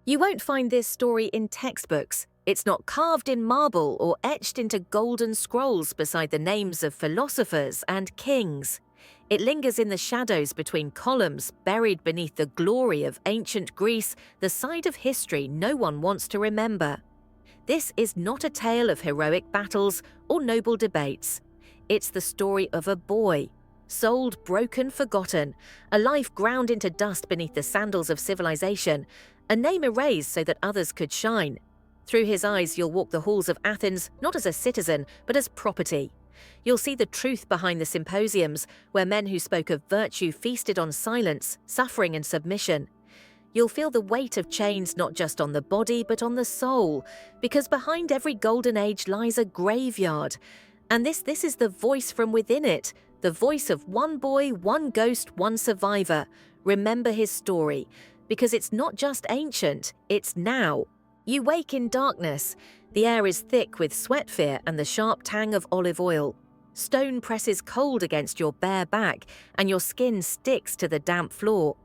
You won't find this story in textbooks. It's not carved in marble or etched into golden scrolls beside the names of philosophers and kings. It lingers in the shadows between columns, buried beneath the glory of ancient Greece, the side of history no one wants to remember. This is not a tale of heroic battles or noble debates. It's the story of a boy, sold, broken, forgotten, a life ground into dust beneath the sandals of civilization, a name erased so that others could shine. Through his eyes, you'll walk the halls of Athens not as a citizen, but as property. You'll see the truth behind the symposiums, where men who spoke of virtue feasted on silence, suffering and submission. You'll feel the weight of chains not just on the body, but on the soul, because behind every golden age lies a graveyard. And this is the voice from within it, the voice of one boy, one ghost, one survivor. Remember his story, because it's not just ancient, it's now. You wake in darkness. The air is thick with sweat fear and the sharp tang of olive oil. Stone presses cold against your bare back, and your skin sticks to the damp floor.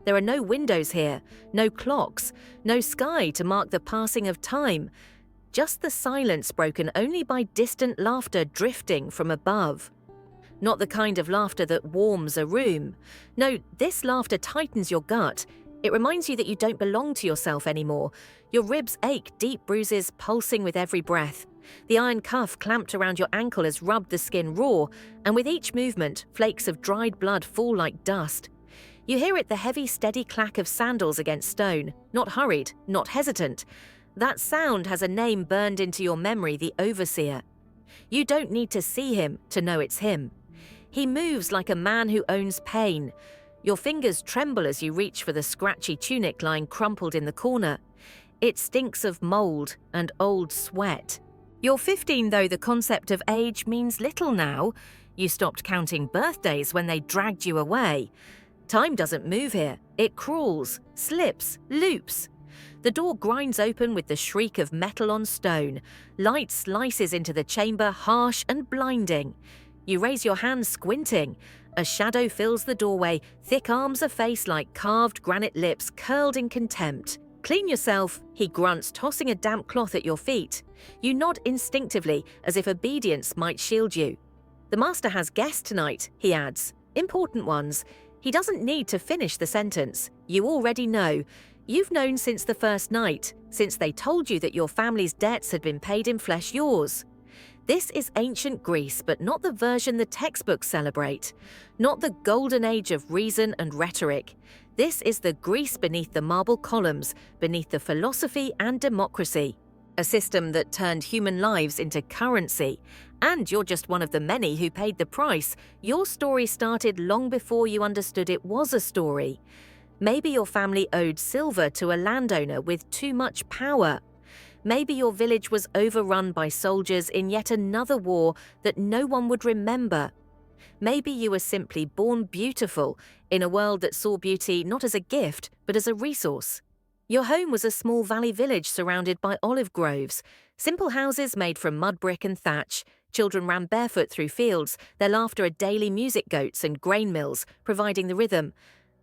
There are no windows here, no clocks, no sky to mark the passing of time. Just the silence broken only by distant laughter drifting from above. Not the kind of laughter that warms a room. No, this laughter tightens your gut. It reminds you that you don't belong to yourself anymore. Your ribs ache, deep bruises pulsing with every breath. The iron cuff clamped around your ankle has rubbed the skin raw, and with each movement, flakes of dried blood fall like dust. You hear it, the heavy, steady clack of sandals against stone, not hurried, not hesitant. That sound has a name burned into your memory, the overseer. You don't need to see him to know it's him. He moves like a man who owns pain. Your fingers tremble as you reach for the scratchy tunic lying crumpled in the corner. It stinks of mold and old sweat. You're 15, though the concept of age means little now. You stopped counting birthdays when they dragged you away. Time doesn't move here. It crawls, slips, loops. The door grinds open with the shriek of metal on stone. Light slices into the chamber, harsh and blinding. You raise your hand, squinting. A shadow fills the doorway, thick arms a face like carved granite lips curled in contempt. Clean yourself, he grunts, tossing a damp cloth at your feet. You nod instinctively, as if obedience might shield you. The master has guests tonight, he adds. Important ones. He doesn't need to finish the sentence. You already know. You've known since the first night, since they told you that your family's debts had been paid in flesh yours. This is ancient Greece, but not the version the textbooks celebrate. Not the golden age of reason and rhetoric. This is the Greece beneath the marble columns, beneath the philosophy and democracy. A system that turned human lives into currency. And you're just one of the many who paid the price. Your story started long before you understood it was a story. Maybe your family owed silver to a landowner with too much power. Maybe your village was overrun by soldiers in yet another war that no one would remember. Maybe you were simply born beautiful in a world that saw beauty not as a gift, but as a resource. Your home was a small valley village surrounded by olive groves, simple houses made from mud brick and thatch. Children ran barefoot through fields, their laughter a daily music goats and grain mills, providing the rhythm.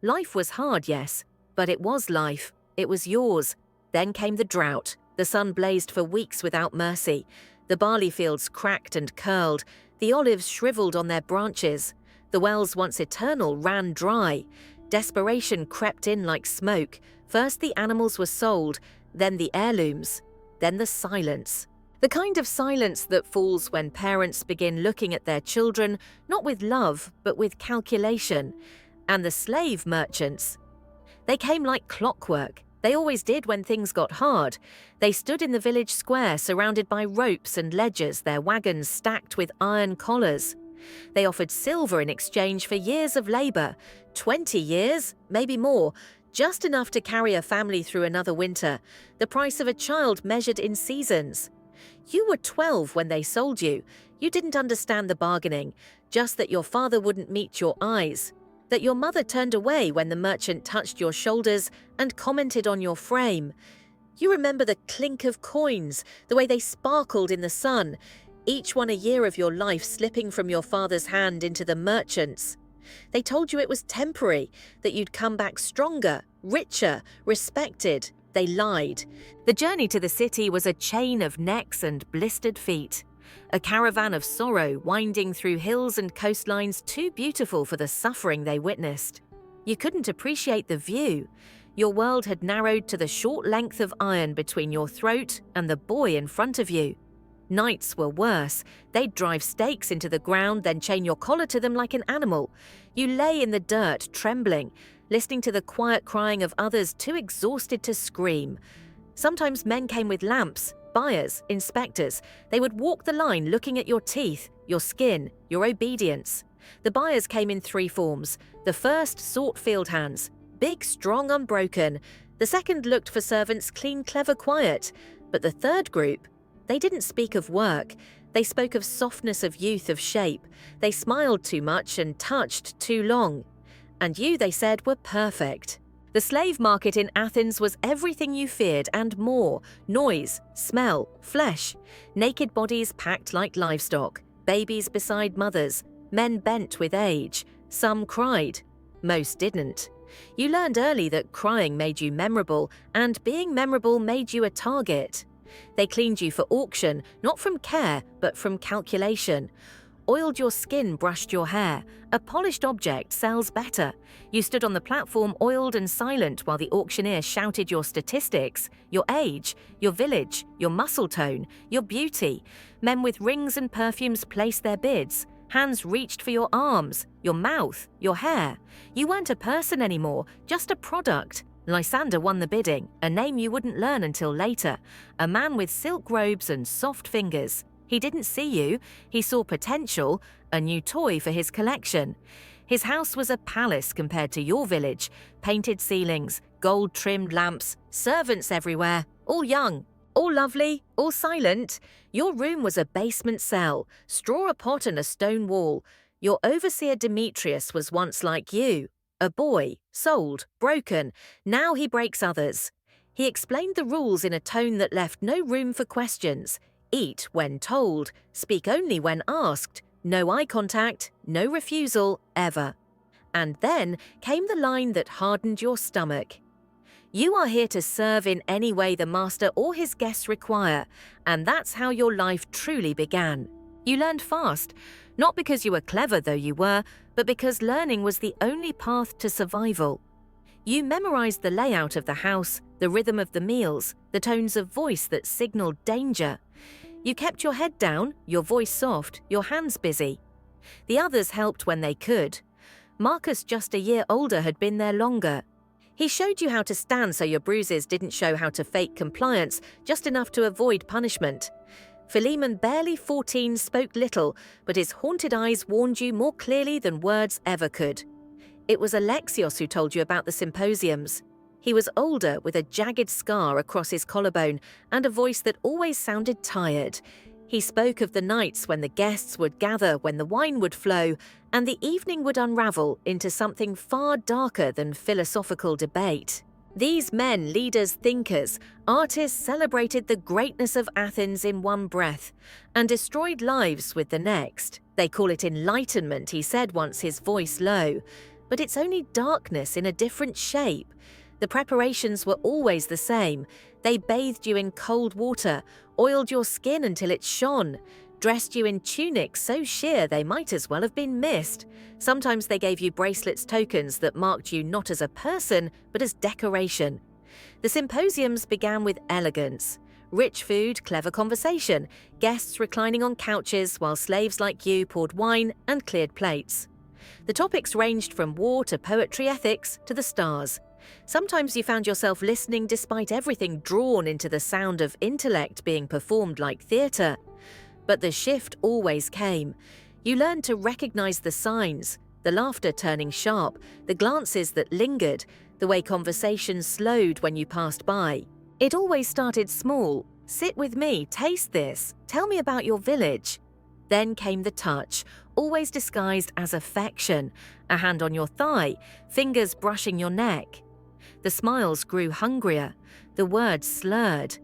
Life was hard, yes, but it was life. It was yours. Then came the drought. The sun blazed for weeks without mercy. The barley fields cracked and curled. The olives shriveled on their branches. The wells once eternal ran dry. Desperation crept in like smoke. First the animals were sold, then the heirlooms, then the silence. The kind of silence that falls when parents begin looking at their children, not with love, but with calculation. And the slave merchants. They came like clockwork. They always did when things got hard. They stood in the village square surrounded by ropes and ledgers, their wagons stacked with iron collars. They offered silver in exchange for years of labor, 20 years, maybe more, just enough to carry a family through another winter, the price of a child measured in seasons. You were 12 when they sold you. You didn't understand the bargaining, just that your father wouldn't meet your eyes. That your mother turned away when the merchant touched your shoulders and commented on your frame. You remember the clink of coins, the way they sparkled in the sun, each one a year of your life slipping from your father's hand into the merchant's. They told you it was temporary, that you'd come back stronger, richer, respected. They lied. The journey to the city was a chain of necks and blistered feet. A caravan of sorrow winding through hills and coastlines too beautiful for the suffering they witnessed. You couldn't appreciate the view. Your world had narrowed to the short length of iron between your throat and the boy in front of you. Nights were worse. They'd drive stakes into the ground, then chain your collar to them like an animal. You lay in the dirt, trembling, listening to the quiet crying of others too exhausted to scream. Sometimes men came with lamps, buyers, inspectors. They would walk the line looking at your teeth, your skin, your obedience. The buyers came in three forms. The first sought field hands, big, strong, unbroken. The second looked for servants clean, clever, quiet. But the third group, they didn't speak of work. They spoke of softness of youth, of shape. They smiled too much and touched too long. And you, they said, were perfect. The slave market in Athens was everything you feared and more. Noise, smell, flesh. Naked bodies packed like livestock. Babies beside mothers. Men bent with age. Some cried. Most didn't. You learned early that crying made you memorable, and being memorable made you a target. They cleaned you for auction, not from care, but from calculation. Oiled your skin, brushed your hair. A polished object sells better. You stood on the platform oiled and silent while the auctioneer shouted your statistics, your age, your village, your muscle tone, your beauty. Men with rings and perfumes placed their bids. Hands reached for your arms, your mouth, your hair. You weren't a person anymore, just a product. Lysander won the bidding, a name you wouldn't learn until later. A man with silk robes and soft fingers. He didn't see you, he saw potential, a new toy for his collection. His house was a palace compared to your village. Painted ceilings, gold-trimmed lamps, servants everywhere, all young, all lovely, all silent. Your room was a basement cell, straw a pot and a stone wall. Your overseer Demetrius was once like you. A boy, sold, broken, now he breaks others. He explained the rules in a tone that left no room for questions. Eat when told, speak only when asked, no eye contact, no refusal, ever. And then came the line that hardened your stomach. You are here to serve in any way the master or his guests require, and that's how your life truly began. You learned fast, not because you were clever though you were, but because learning was the only path to survival. You memorized the layout of the house, the rhythm of the meals, the tones of voice that signaled danger. You kept your head down, your voice soft, your hands busy. The others helped when they could. Marcus, just a year older, had been there longer. He showed you how to stand so your bruises didn't show how to fake compliance, just enough to avoid punishment. Philemon, barely 14, spoke little, but his haunted eyes warned you more clearly than words ever could. It was Alexios who told you about the symposiums. He was older, with a jagged scar across his collarbone and a voice that always sounded tired. He spoke of the nights when the guests would gather, when the wine would flow, and the evening would unravel into something far darker than philosophical debate. These men, leaders, thinkers, artists, celebrated the greatness of Athens in one breath and destroyed lives with the next. They call it enlightenment, he said once, his voice low. But it's only darkness in a different shape. The preparations were always the same. They bathed you in cold water, oiled your skin until it shone, dressed you in tunics so sheer they might as well have been mist. Sometimes they gave you bracelets, tokens that marked you not as a person, but as decoration. The symposiums began with elegance. Rich food, clever conversation, guests reclining on couches while slaves like you poured wine and cleared plates. The topics ranged from war to poetry, ethics, to the stars. Sometimes you found yourself listening despite everything drawn into the sound of intellect being performed like theatre. But the shift always came. You learned to recognize the signs, the laughter turning sharp, the glances that lingered, the way conversations slowed when you passed by. It always started small. Sit with me, taste this, tell me about your village. Then came the touch, always disguised as affection, a hand on your thigh, fingers brushing your neck. The smiles grew hungrier, the words slurred.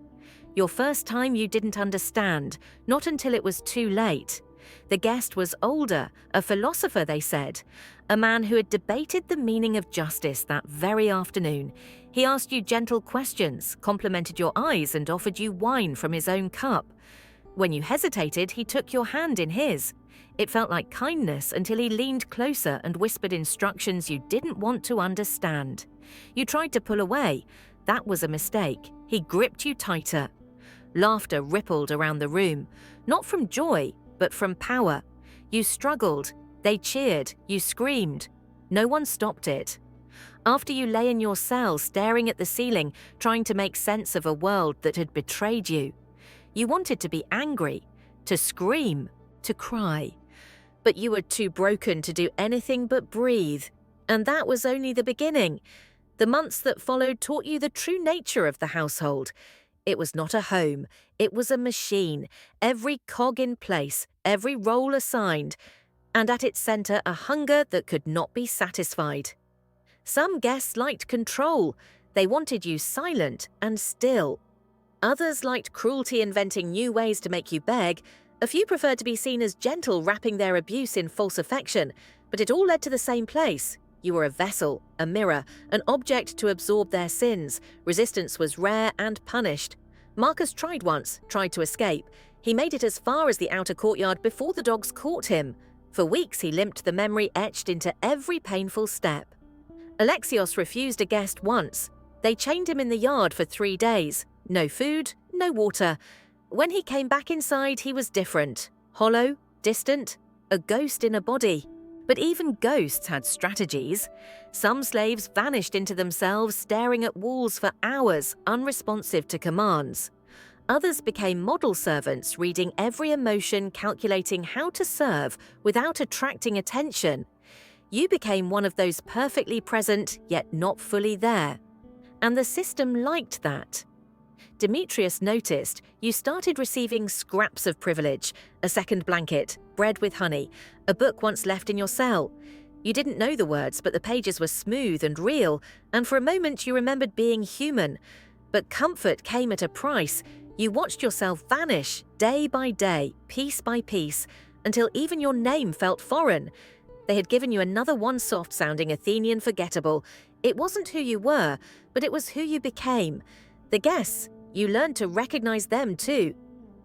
Your first time you didn't understand, not until it was too late. The guest was older, a philosopher, they said, a man who had debated the meaning of justice that very afternoon. He asked you gentle questions, complimented your eyes, and offered you wine from his own cup. When you hesitated, he took your hand in his. It felt like kindness until he leaned closer and whispered instructions you didn't want to understand. You tried to pull away. That was a mistake. He gripped you tighter. Laughter rippled around the room, not from joy, but from power. You struggled. They cheered. You screamed. No one stopped it. After you lay in your cell staring at the ceiling, trying to make sense of a world that had betrayed you, you wanted to be angry, to scream, to cry. But you were too broken to do anything but breathe. And that was only the beginning. The months that followed taught you the true nature of the household. It was not a home, it was a machine, every cog in place, every role assigned, and at its centre a hunger that could not be satisfied. Some guests liked control. They wanted you silent and still. Others liked cruelty, inventing new ways to make you beg. A few preferred to be seen as gentle, wrapping their abuse in false affection, but it all led to the same place. You were a vessel, a mirror, an object to absorb their sins. Resistance was rare and punished. Marcus tried once, tried to escape. He made it as far as the outer courtyard before the dogs caught him. For weeks he limped, the memory etched into every painful step. Alexios refused a guest once. They chained him in the yard for 3 days. No food, no water. When he came back inside, he was different. Hollow, distant, a ghost in a body. But even ghosts had strategies. Some slaves vanished into themselves, staring at walls for hours, unresponsive to commands. Others became model servants, reading every emotion, calculating how to serve without attracting attention. You became one of those perfectly present, yet not fully there. And the system liked that. Demetrius noticed you started receiving scraps of privilege, a second blanket, bread with honey, a book once left in your cell. You didn't know the words, but the pages were smooth and real, and for a moment you remembered being human. But comfort came at a price. You watched yourself vanish, day by day, piece by piece, until even your name felt foreign. They had given you another one soft-sounding Athenian forgettable. It wasn't who you were, but it was who you became. The guests, you learned to recognize them too.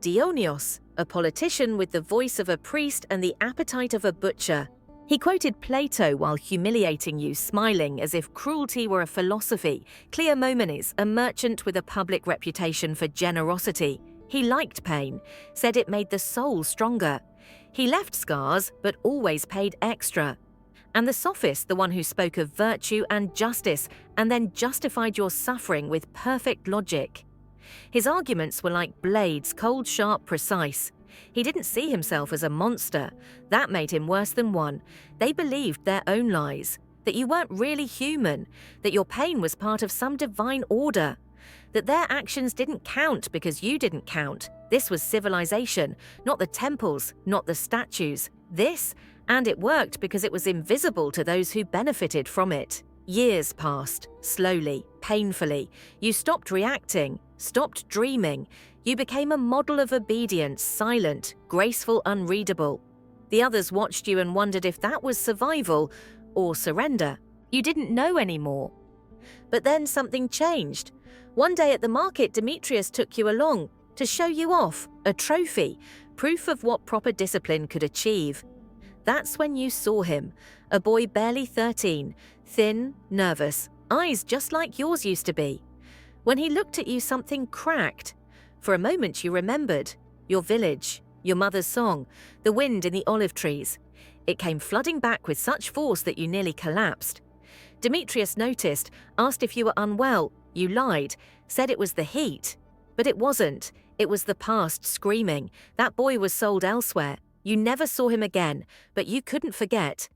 Dionysos, a politician with the voice of a priest and the appetite of a butcher. He quoted Plato while humiliating you, smiling as if cruelty were a philosophy. Cleomenes, a merchant with a public reputation for generosity. He liked pain, said it made the soul stronger. He left scars, but always paid extra. And the sophist, the one who spoke of virtue and justice, and then justified your suffering with perfect logic. His arguments were like blades, cold, sharp, precise. He didn't see himself as a monster. That made him worse than one. They believed their own lies, that you weren't really human, that your pain was part of some divine order, that their actions didn't count because you didn't count. This was civilization, not the temples, not the statues. This, and it worked because it was invisible to those who benefited from it. Years passed, slowly, painfully. You stopped reacting, stopped dreaming. You became a model of obedience, silent, graceful, unreadable. The others watched you and wondered if that was survival or surrender. You didn't know anymore. But then something changed. One day at the market, Demetrius took you along to show you off, a trophy, proof of what proper discipline could achieve. That's when you saw him, a boy barely 13, thin, nervous, eyes just like yours used to be. When he looked at you, something cracked. For a moment you remembered your village, your mother's song, the wind in the olive trees. It came flooding back with such force that you nearly collapsed. Demetrius noticed, asked if you were unwell. You lied, said it was the heat. But it wasn't. It was the past screaming. That boy was sold elsewhere. You never saw him again, but you couldn't forget.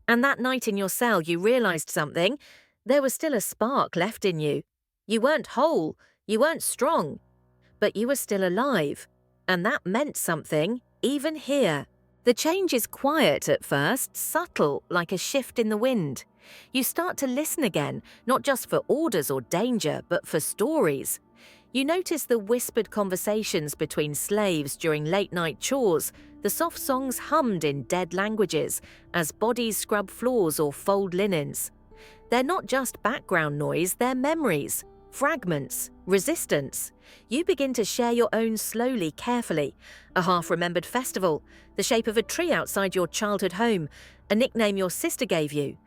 And that night in your cell, you realized something. There was still a spark left in you. You weren't whole, you weren't strong, but you were still alive. And that meant something, even here. The change is quiet at first, subtle, like a shift in the wind. You start to listen again, not just for orders or danger, but for stories. You notice the whispered conversations between slaves during late-night chores, The soft songs hummed in dead languages as bodies scrub floors or fold linens. They're not just background noise, they're memories, fragments, resistance. You begin to share your own slowly, carefully. A half-remembered festival, the shape of a tree outside your childhood home, a nickname your sister gave you.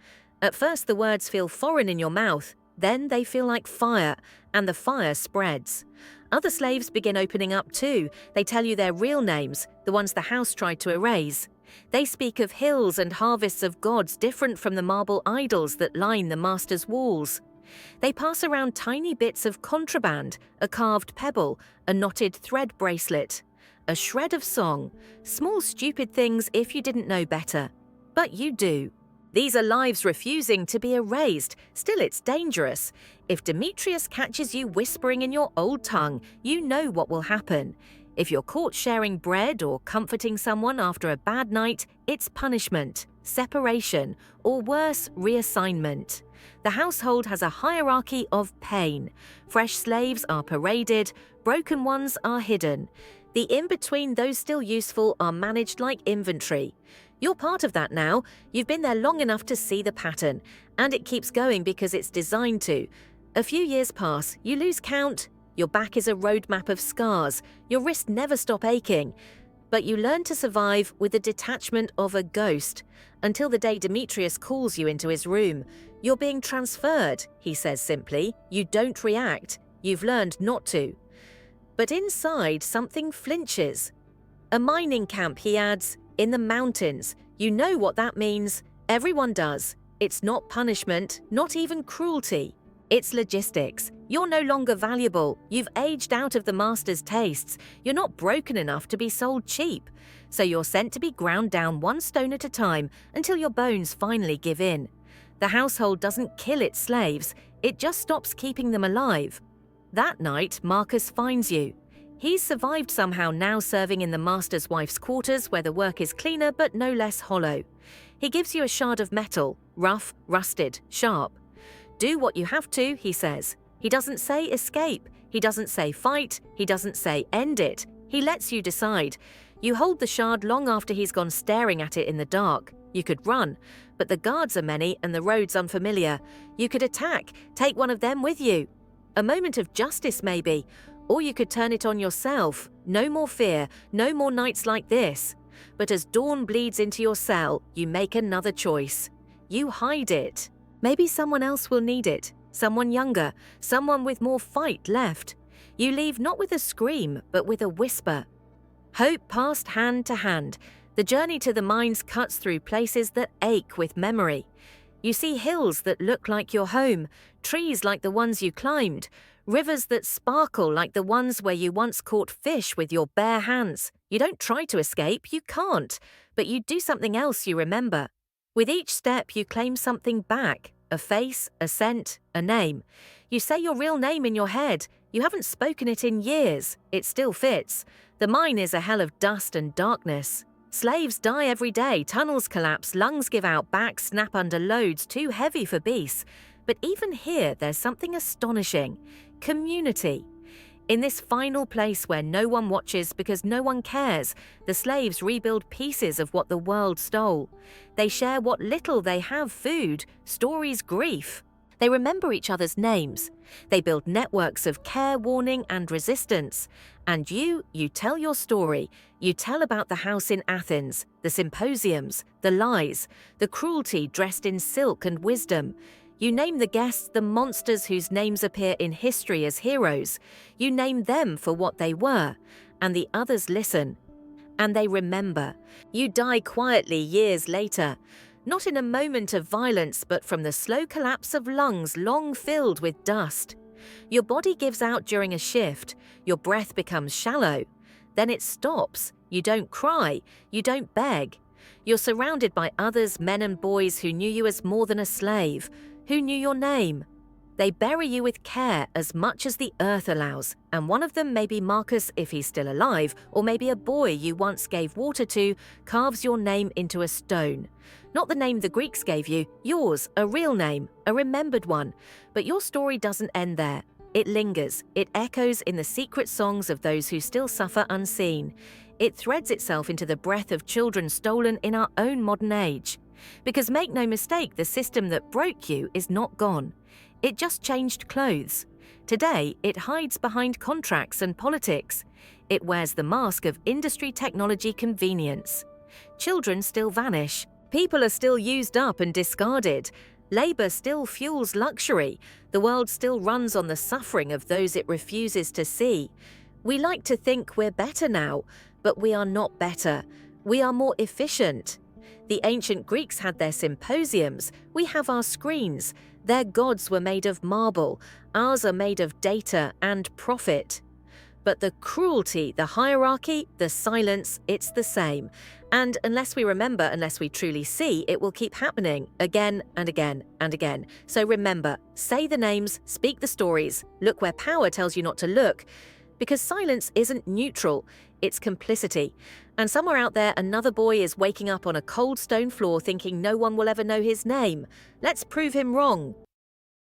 At first the words feel foreign in your mouth, then they feel like fire, and the fire spreads. Other slaves begin opening up too. They tell you their real names, the ones the house tried to erase. They speak of hills and harvests of gods different from the marble idols that line the master's walls. They pass around tiny bits of contraband, a carved pebble, a knotted thread bracelet, a shred of song, small stupid things if you didn't know better. But you do. These are lives refusing to be erased. Still, it's dangerous. If Demetrius catches you whispering in your old tongue, you know what will happen. If you're caught sharing bread or comforting someone after a bad night, it's punishment, separation, or worse, reassignment. The household has a hierarchy of pain. Fresh slaves are paraded, broken ones are hidden. The in-between, those still useful, are managed like inventory. You're part of that now. You've been there long enough to see the pattern, and it keeps going because it's designed to. A few years pass, you lose count. Your back is a roadmap of scars. Your wrists never stop aching. But you learn to survive with the detachment of a ghost, until the day Demetrius calls you into his room. You're being transferred, he says simply. You don't react. You've learned not to. But inside, something flinches. A mining camp, he adds, in the mountains. You know what that means. Everyone does. It's not punishment, not even cruelty. It's logistics. You're no longer valuable. You've aged out of the master's tastes. You're not broken enough to be sold cheap. So you're sent to be ground down one stone at a time until your bones finally give in. The household doesn't kill its slaves. It just stops keeping them alive. That night, Marcus finds you. He's survived somehow, now serving in the master's wife's quarters where the work is cleaner but no less hollow. He gives you a shard of metal, rough, rusted, sharp. Do what you have to, he says. He doesn't say escape. He doesn't say fight. He doesn't say end it. He lets you decide. You hold the shard long after he's gone staring at it in the dark. You could run, but the guards are many and the road's unfamiliar. You could attack, take one of them with you. A moment of justice maybe. Or you could turn it on yourself. No more fear, no more nights like this. But as dawn bleeds into your cell, you make another choice. You hide it. Maybe someone else will need it. Someone younger, someone with more fight left. You leave not with a scream, but with a whisper. Hope passed hand to hand. The journey to the mines cuts through places that ache with memory. You see hills that look like your home, trees like the ones you climbed, rivers that sparkle like the ones where you once caught fish with your bare hands. You don't try to escape, you can't, but you do something else you remember. With each step you claim something back, a face, a scent, a name. You say your real name in your head. You haven't spoken it in years. It still fits. The mine is a hell of dust and darkness. Slaves die every day, tunnels collapse, lungs give out, backs snap under loads too heavy for beasts. But even here there's something astonishing. Community. In this final place where no one watches because no one cares, the slaves rebuild pieces of what the world stole. They share what little they have: food, stories, grief. They remember each other's names. They build networks of care, warning, and resistance. And you tell your story. You tell about the house in Athens, the symposiums, the lies, the cruelty dressed in silk and wisdom. You name the guests the monsters whose names appear in history as heroes. You name them for what they were, and the others listen. And they remember. You die quietly years later, not in a moment of violence, but from the slow collapse of lungs long filled with dust. Your body gives out during a shift. Your breath becomes shallow. Then it stops. You don't cry. You don't beg. You're surrounded by others, men and boys who knew you as more than a slave, who knew your name. They bury you with care as much as the earth allows, and one of them, maybe Marcus if he's still alive, or maybe a boy you once gave water to, carves your name into a stone. Not the name the Greeks gave you, yours, a real name, a remembered one. But your story doesn't end there. It lingers, it echoes in the secret songs of those who still suffer unseen. It threads itself into the breath of children stolen in our own modern age. Because make no mistake, the system that broke you is not gone. It just changed clothes. Today, it hides behind contracts and politics. It wears the mask of industry technology convenience. Children still vanish. People are still used up and discarded. Labour still fuels luxury. The world still runs on the suffering of those it refuses to see. We like to think we're better now, but we are not better. We are more efficient. The ancient Greeks had their symposiums. We have our screens. Their gods were made of marble. Ours are made of data and profit. But the cruelty, the hierarchy, the silence, it's the same. And unless we remember, unless we truly see, it will keep happening again and again and again. So remember, say the names, speak the stories, look where power tells you not to look. Because silence isn't neutral, it's complicity. And somewhere out there, another boy is waking up on a cold stone floor thinking no one will ever know his name. Let's prove him wrong.